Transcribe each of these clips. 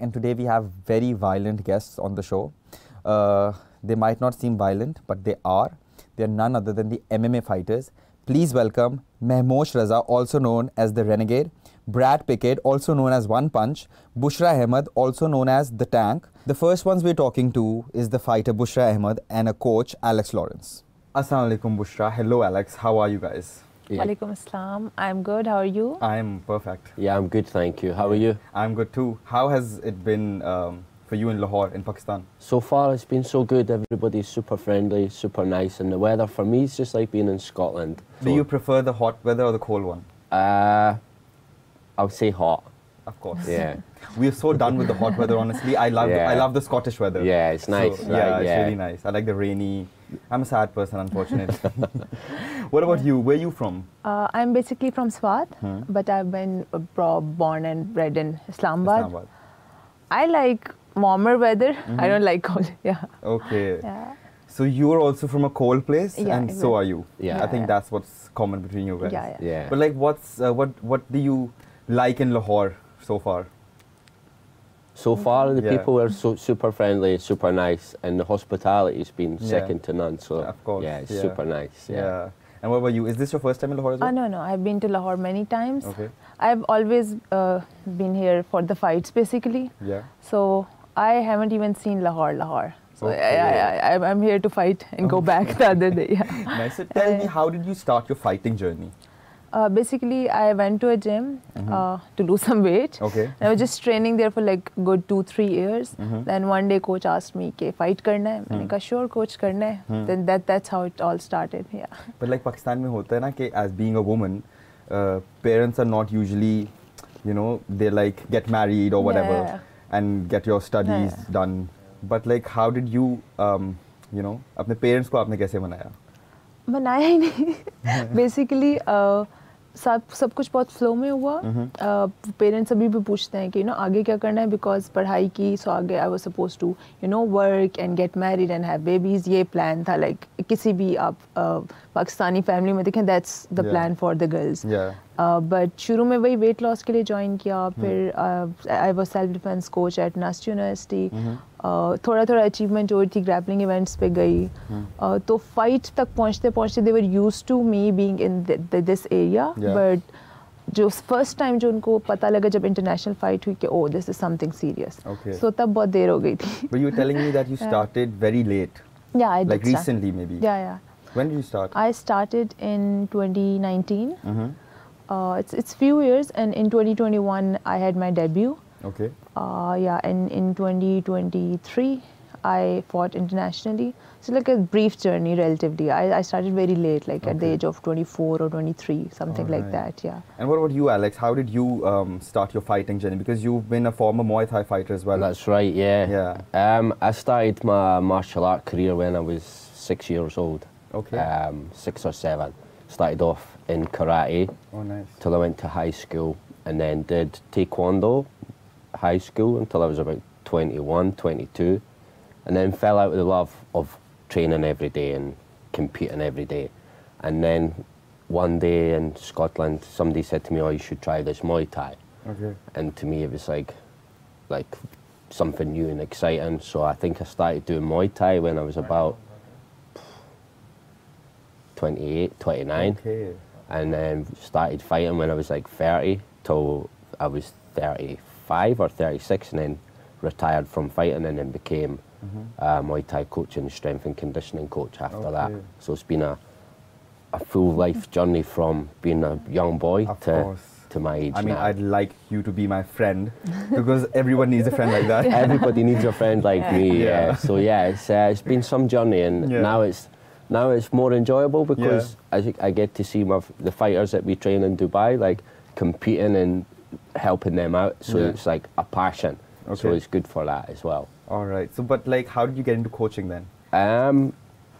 and today we have very violent guests on the show. They might not seem violent, but they are. They are none other than the MMA fighters. Please welcome Mahmosh Raza, also known as the Renegade, Brad Pickett, also known as One Punch, Bushra Ahmed, also known as the Tank. The first ones we're talking to is the fighter Bushra Ahmed and a coach, Alex Lawrence. Assalamu alaikum, Bushra. Hello, Alex. How are you guys? Yeah. Walaikum assalam. I'm good. How are you? I'm perfect. Yeah, I'm good, thank you. How are you? I'm good too. How has it been for you in Lahore, in Pakistan? So far, it's been so good. Everybody's super friendly, super nice, and the weather for me is just like being in Scotland. Do you prefer the hot weather or the cold one? I would say hot. Of course. Yeah. We're so done with the hot weather, honestly. I love the Scottish weather. Yeah, it's nice. So, right, it's really nice. I like the rainy. I'm a sad person, unfortunately. What about you? Where are you from? I'm basically from Sawat, but I've been born and bred in Islamabad. I like warmer weather. I don't like cold. Yeah. Okay. Yeah. So you're also from a cold place, yeah, and so are you. Yeah. I think that's what's common between you guys. Yeah. But like, what do you like in Lahore so far? So far, the people are so super friendly, super nice, and the hospitality's been second to none. So of course, yeah, it's super nice. Yeah. And what about you? Is this your first time in Lahore as well? No. I've been to Lahore many times. Okay. I've always been here for the fights, basically. Yeah. So I haven't even seen Lahore. So okay. I'm here to fight and go back the other day. Yeah. Nice. So tell me, how did you start your fighting journey? Basically, I went to a gym to lose some weight. Okay. I was just training there for like good 2-3 years. Then one day coach asked me, "Ke fight karna hai?" I said, "Sure, coach, karna hai." Then that's how it all started. Yeah. But like Pakistan mein hota hai na ke as being a woman, parents are not usually, they like get married or whatever and get your studies done. But like, how did you, अपने parents को आपने कैसे मनाया? मनाया ही नहीं. Basically, सब कुछ बहुत फ्लो में हुआ. पेरेंट्स अभी भी पूछते हैं कि आगे क्या करना है, बिकॉज पढ़ाई की, सो आगे I was supposed to work and get married and have babies. ये प्लान था. लाइक किसी भी आप पाकिस्तानी फैमिली में देखें, that's the plan for the girls. But शुरू में वही वेट लॉस के लिए ज्वाइन किया. फिर I was self defence coach at NUST university. थोड़ा अचीवमेंट हो रही थी, ग्रैपलिंग इवेंट्स पे गई. तो फाइट तक पहुँचते पहुँचते they were used to me being in this area. But जो फर्स्ट टाइम जो उनको पता लगा जब इंटरनेशनल फाइट हुई कि oh this is something serious, so तब बहुत देर हो गई थी. But you were telling me that you started very late. Yeah, I did. Like recently maybe. Yeah. When did you start? I started in 2019. It's few years, and in 2021 I had my debut. Okay. And in 2023 I fought internationally. So like a brief journey relatively. I started very late, like at the age of 24 or 23, something like that. Yeah. And what about you, Alex? How did you start your fighting journey? Because you've been a former Muay Thai fighter as well. That's right. Yeah. I started my martial art career when I was 6 years old. Okay. 6 or 7. Started off in karate. Oh, nice. Till I went to high school, and then did taekwondo high school until I was about 21, 22, and then fell out with the love of training every day and competing every day. And then one day in Scotland, somebody said to me, "Oh, you should try this Muay Thai." Okay. And to me, it was like something new and exciting. So I think I started doing Muay Thai when I was about 28, 29. Okay. And then started fighting when I was like 30 till I was 35 or 36, and then retired from fighting, and then became Muay Thai coach and strength and conditioning coach after that. So it's been a full life journey from being a young boy to my age. I mean, now. I'd like you to be my friend, because everyone needs a friend like that. Everybody needs a friend like me. Yeah. So yeah, it's been some journey, and now it's more enjoyable because I get to see the fighters that we train in Dubai, like competing and helping them out. So it's like a passion. So it's good for that as well. All right. So, but like, how did you get into coaching then?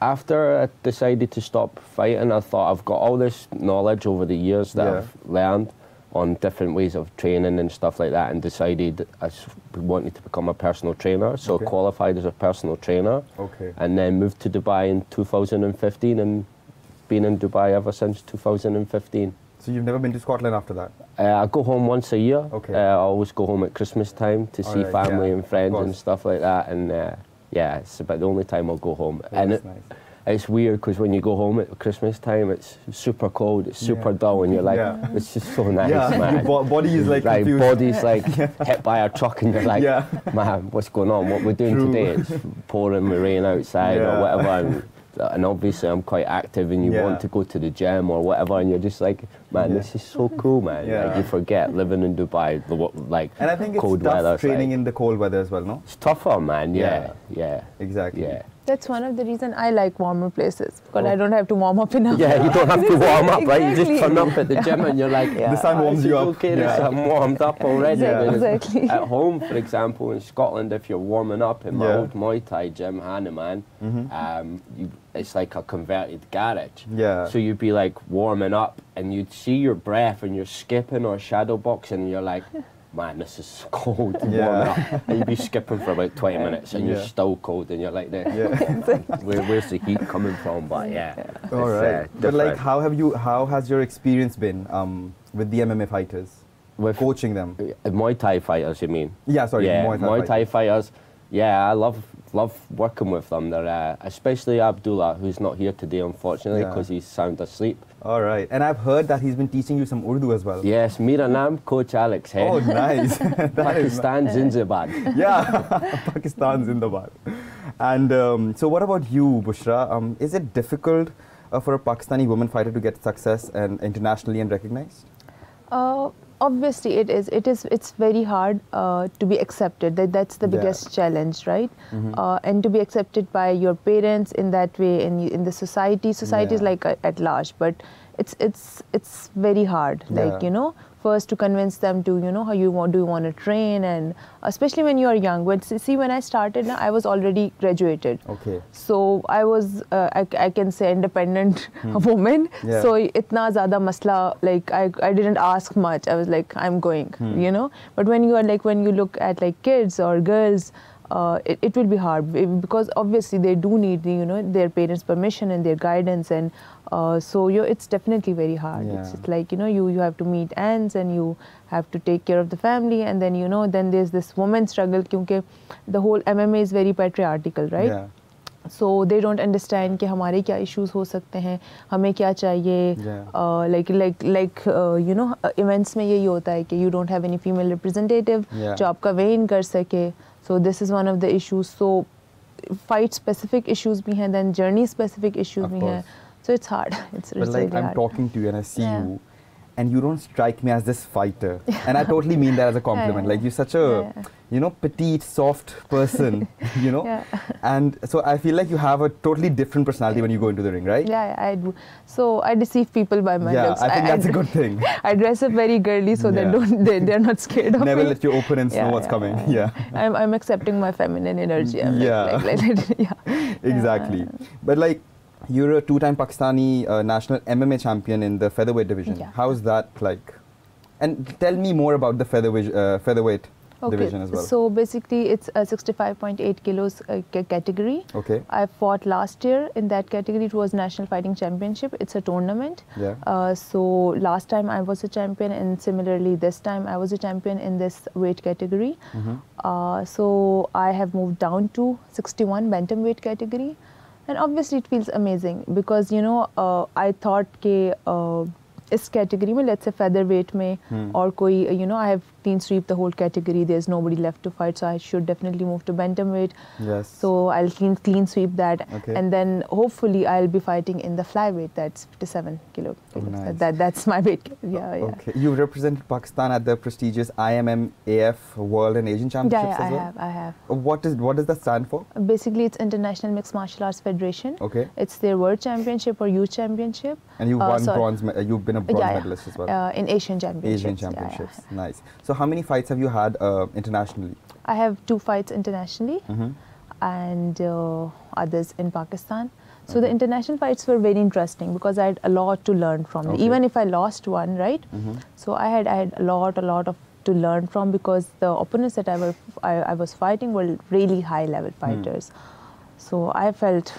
After I decided to stop fighting, I thought I've got all this knowledge over the years that I've learned on different ways of training and stuff like that, and decided I wanted to become a personal trainer. So qualified as a personal trainer. And then moved to Dubai in 2015, and been in Dubai ever since 2015. So you've never been to Scotland after that? I go home once a year. Okay. I always go home at Christmas time to see family and friends and stuff like that. And yeah, it's about the only time I'll go home. Nice. It's weird because when you go home at Christmas time, it's super cold, it's super dull, and you're like, it's just so nice, man. Your body is like confused. Body's like hit by a truck, and you're like, man, what's going on? What we're doing today? It's pouring the rain outside or whatever. And obviously I'm quite active, and you want to go to the gym or whatever, and you're just like, man, this is so cool, man. Like, you forget living in Dubai, like, and I think cold it's tough weather, training in the cold weather as well, no? It's tougher, man. Yeah. Exactly. Yeah. That's one of the reasons I like warmer places, because I don't have to warm up enough. Yeah, you don't have to warm up, right? You just turn up at the gym and you're like, the sun warms you up. Okay, I'm warmed up already. Exactly. At home, for example, in Scotland, if you're warming up in my old Muay Thai gym, Hanuman, it's like a converted garage. Yeah. So you'd be like warming up, and you'd see your breath, and you're skipping or shadow boxing, and you're like, man, this is cold. Warming up. And you'd be skipping for about 20 minutes, and you're still cold, and you're like, where's the heat coming from? But all right. But like, how has your experience been with the MMA fighters? With coaching them? Muay Thai fighters, you mean? Yeah, sorry. Yeah, Muay Thai fighters. Yeah, I love working with them. They're especially Abdullah, who's not here today, unfortunately, because he's sound asleep. All right. And I've heard that he's been teaching you some Urdu as well. Yes, Mera Naam, Coach Alex. Hey? Oh, nice. Pakistan Zindabad. Yeah, Pakistan Zindabad. And so what about you, Bushra? Is it difficult for a Pakistani woman fighter to get success and internationally and recognized? Obviously it is. It's very hard to be accepted. That's the biggest challenge, right? And to be accepted by your parents in that way, in the society is like at large, but it's very hard. Like, you know, first to convince them to, you know, how do you want to train, and especially when you are young. When I started, I was already graduated. Okay. So I was, I can say, independent woman. So itna zyada masla, like I didn't ask much. I was like, I'm going, you know. But when you are like, when you look at like kids or girls, it will be hard, because obviously they do need, you know, their parents' permission and their guidance, and so it's definitely very hard. It's like, you know, you have to meet ends, and you have to take care of the family, and then, you know, then there's this woman struggle, because the whole MMA is very patriarchal, right? So they don't understand कि हमारे क्या issues हो सकते हैं, हमें क्या चाहिए, like you know, events में यही होता है कि you don't have any female representative जो आपका weigh in कर सके. So this is one of the issues. So fight specific issues भी हैं, then journey specific issues भी हैं. So it's hard. It's but really like, I'm hard. talking to you and I see you, and you don't strike me as this fighter. And I totally mean that as a compliment. Like, you're such a, you know, petite, soft person, you know. And so I feel like you have a totally different personality when you go into the ring, right? Yeah, I do. So I deceive people by my looks. I think that's a good thing. I dress up very girly, so they're not scared of me. Never let you open and know what's coming. I'm accepting my feminine energy. I'm exactly. But like, you're a two-time Pakistani national MMA champion in the featherweight division. How's that like? And tell me more about the featherweight division as well. So basically it's a 65.8 kilos category. Okay. I fought last year in that category. It was National Fighting Championship. It's a tournament. So last time I was a champion, and similarly this time I was a champion in this weight category. So I have moved down to 61 bantamweight category. And obviously it feels amazing, because, you know, I thought कि इस category में, let's say featherweight में, और कोई, you know, I have clean sweep the whole category. There's nobody left to fight, so I should definitely move to bantamweight. So I'll clean sweep that, and then hopefully I'll be fighting in the flyweight. That's 57 kilos. Nice. That's my weight. Okay. You represented Pakistan at the prestigious IMMAF World and Asian Championships as well? I have. What does that stand for? Basically, it's International Mixed Martial Arts Federation. Okay. It's their World Championship or Youth Championship. And you've won bronze. You've been a bronze medalist as well. In Asian Championships. Asian Championships. Nice. So how many fights have you had internationally? I have 2 fights internationally, and others in Pakistan. So the international fights were very interesting, because I had a lot to learn from them. Even if I lost one, right? So I had a lot of to learn from, because the opponents that I was fighting were really high level fighters. So I felt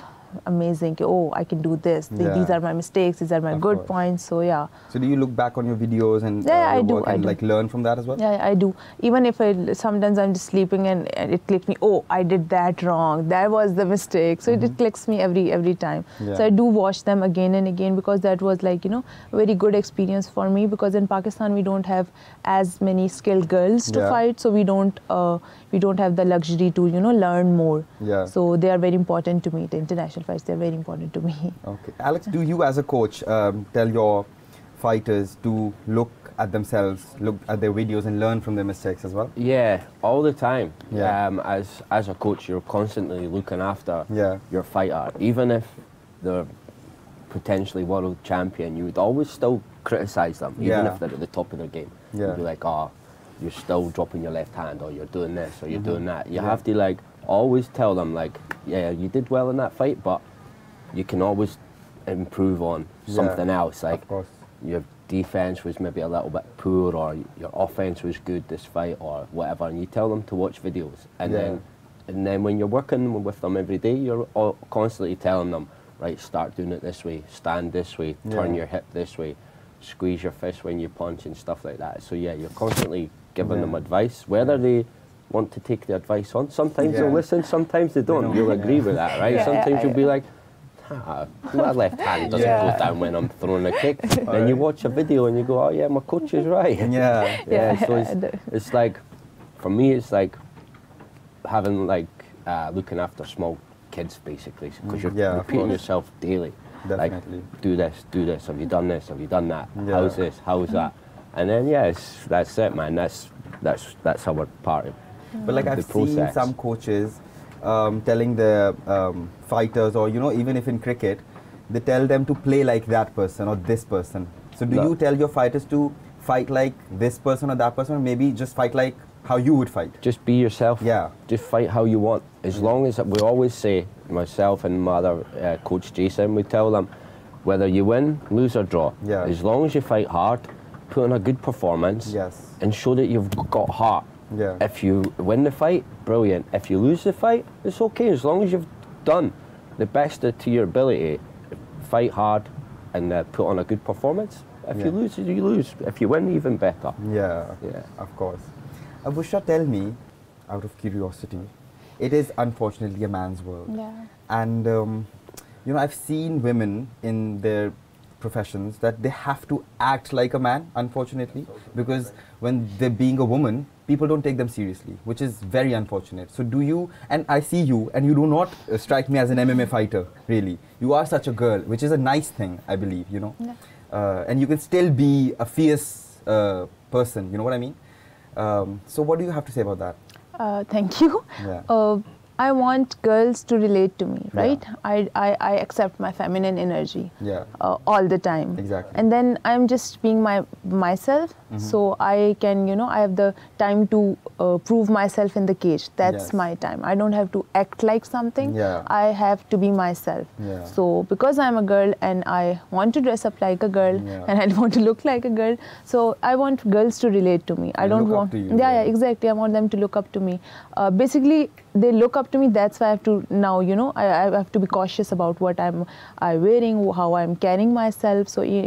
amazing. Oh, I can do this. These are my mistakes. These are my good points. So yeah. So do you look back on your videos and I your do, work and like learn from that as well? Yeah, I do. Even if sometimes I'm just sleeping and it clicks me. Oh, I did that wrong. That was the mistake. So it clicks me every time. Yeah. So I do watch them again and again because that was like, you know, a very good experience for me, because in Pakistan we don't have as many skilled girls to fight, so we don't have the luxury to, you know, learn more. Yeah. So they are very important to me. The international fights, they're very important to me. Okay. Alex, do you as a coach tell your fighters to look at themselves, look at their videos and learn from their mistakes as well? Yeah, all the time. Yeah. As a coach, you're constantly looking after your fighter. Even if they're potentially world champion, you would always still criticize them, even if they're at the top of their game. You'd be like, oh, you're still dropping your left hand, or you're doing this, or you're doing that. You have to like always tell them like, yeah, you did well in that fight, but you can always improve on something else. Like, of course, your defense was maybe a little bit poor, or your offense was good this fight, or whatever. And you tell them to watch videos, and then when you're working with them every day, you're constantly telling them, right, start doing it this way, stand this way, turn your hip this way, squeeze your fist when you punch and stuff like that. So yeah, you're constantly giving them advice, whether they want to take the advice on. Sometimes they'll listen, sometimes they don't. You'll agree with that, right? Sometimes you'll be like, my left hand doesn't go down when I'm throwing a kick. Then you watch a video and you go, oh yeah, my coach is right. So it's like, for me, it's like having like looking after small kids basically, because you're repeating yourself daily. Definitely. Like, do this, have you done this, have you done that, how's this, how's that, and then that's it, man. That's our part of but like I've seen some coaches telling the fighters, or you know, even if in cricket, they tell them to play like that person or this person. So do you tell your fighters to fight like this person or that person, or maybe just fight like how you would fight? Just be yourself. Yeah. Just fight how you want. As long as, we always say, myself and my other coach Jason, we tell them, whether you win, lose or draw, as long as you fight hard, put on a good performance, and show that you've got heart. If you win the fight, brilliant. If you lose the fight, it's okay. As long as you've done the best to your ability, fight hard and put on a good performance. If you lose, you lose. If you win, even better. Yeah, of course. Bushra, tell me, out of curiosity, it is unfortunately a man's world. And you know, I've seen women in their professions that they have to act like a man, unfortunately, because when they're being a woman, people don't take them seriously, which is very unfortunate. So do you, and I see you, and you do not strike me as an MMA fighter, really. You are such a girl, which is a nice thing, I believe, you know. And you can still be a fierce person, you know what I mean? So what do you have to say about that? Thank you. I want girls to relate to me, right? I accept my feminine energy all the time. And then I'm just being myself, so I can, you know, I have the time to prove myself in the cage. That's my time. I don't have to act like something. I have to be myself. So because I'm a girl and I want to dress up like a girl and I want to look like a girl, so I want girls to relate to me. I don't want, exactly. I want them to look up to me. Basically, they look up to me. That's why I have to now, you know, I have to be cautious about what I'm wearing, how I'm carrying myself. So